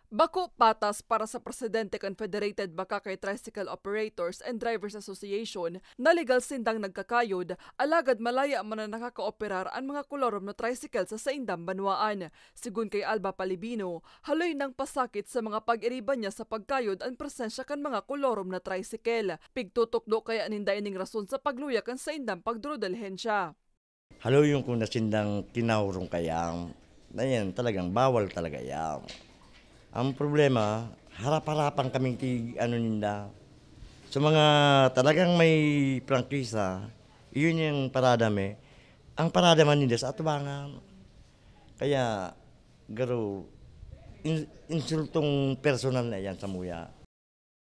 Bako patas para sa Presidente Confederated Bakakay Tricycle Operators and Drivers Association na legal sindang nagkakayod, alagad malaya man na nakakaoperar ang mga kolorom na tricycle sa saindang banwaan. Sigun kay Alba Palibino, haloy ng pasakit sa mga pag-iriban niya sa pagkayod ang presensya kan mga kolorom na tricycle. Pigtutukdo kaya ninda ining rason sa pagluyak ang saindang pagdrodalhensya. Halo yung kung nasindang tinawrong kayang, na yan talagang bawal talaga yan. Ang problema, harap-harapan kaming ninda. Sa mga talagang may prangkisa, iyon yung paradame. Ang paradaman ninda sa atubangan. Kaya, garo, insultong personal na yan sa muya.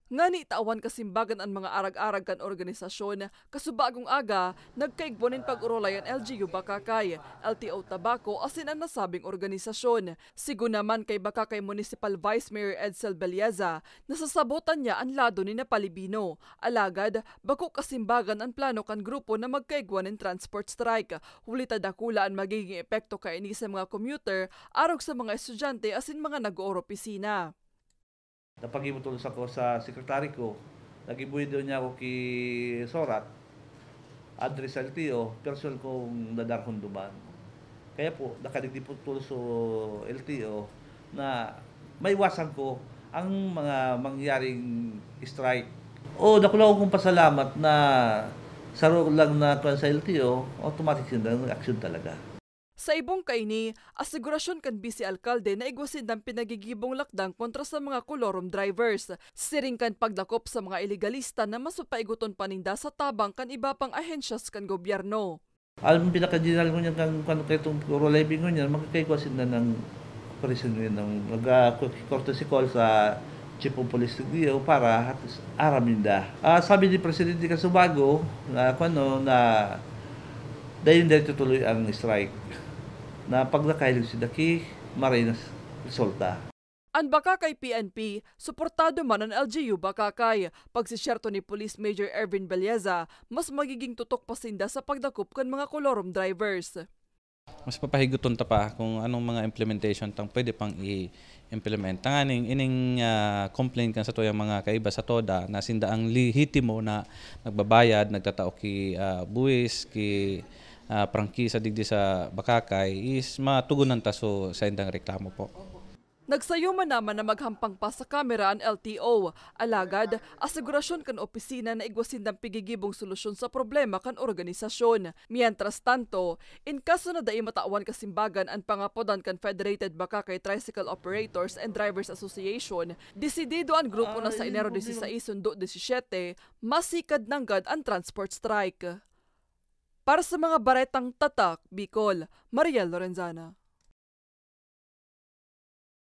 Ngani tawan kasimbagan ang mga arag-arag kan organisasyon, kasubagong aga, nagkaigbonin pag-urolay ang LGU Bakakay, LTO Tabaco asin ang nasabing organisasyon. Sigun naman kay Bakakay Municipal Vice Mayor Edsel Belieza, nasasabotan niya ang lado ni Palibino. Alagad, bako kasimbagan ang plano kan grupo na magkaigwan ng transport strike. Hulita dakula ang magiging epekto kaini sa mga commuter, arog sa mga estudyante asin mga nag-ooropisina. Napag-imutulos ako sa sekretary ko, nag-ibuhi doon niya ako kay Sorat, address LTO, personal kong dadarhon duman. Kaya po, nakadigdiputulos sa LTO na maiwasan ko ang mga mangyaring strike. Nakulang akong pasalamat na saro lang na sa LTO, automatic yung action talaga. Sa ibong kaini, asigurasyon kan Vice Alkalde na igwasin ng pinagigibong lakdang kontra sa mga kolorom drivers. Siring kan pagdakop sa mga iligalista na masupaiguton paninda sa tabang kan iba pang ahensyas kan gobyerno. Alam mo, pinaka-general ko niya kung itong roliving ko niya, magkakaigwasin na ng operation ko ng mag-courtesy call sa Chief of Police para araminda. Sabi ni Presidente Casubago na dahil tutuloy ang strike na pagdakailig si Daki, marinas resulta. Ang Bakakay PNP, suportado man ang LGU Bakakay. Pagsisyerto ni Police Major Ervin Belieza, mas magiging tutok pasinda sa pagdakop kan mga kolorom drivers. Mas papahiguton ta pa kung anong mga implementation tang pwede pang i-implement. Tanganing ining complaint kan sa toyang mga kaiba sa TODA na sinda ang lehitimo na nagbabayad, nagtatao ki buwis, ki prangkisa digdi sa Bakakay is matugunan ta sa indang reklamo po. Nagsayuman naman na maghampang pa sa kamera ang LTO. Alagad, asigurasyon kan opisina na igwasin ng pigigibong solusyon sa problema kan organisasyon. Mientras tanto, in kaso na dai matawan kasimbagan ang pangapodan kan Federated Bakakay Tricycle Operators and Drivers Association, desidido ang grupo na sa Enero 16 sundo 17, masikad nanggad ang transport strike. Para sa mga baretang tatak, Bicol, Mariel Lorenzana.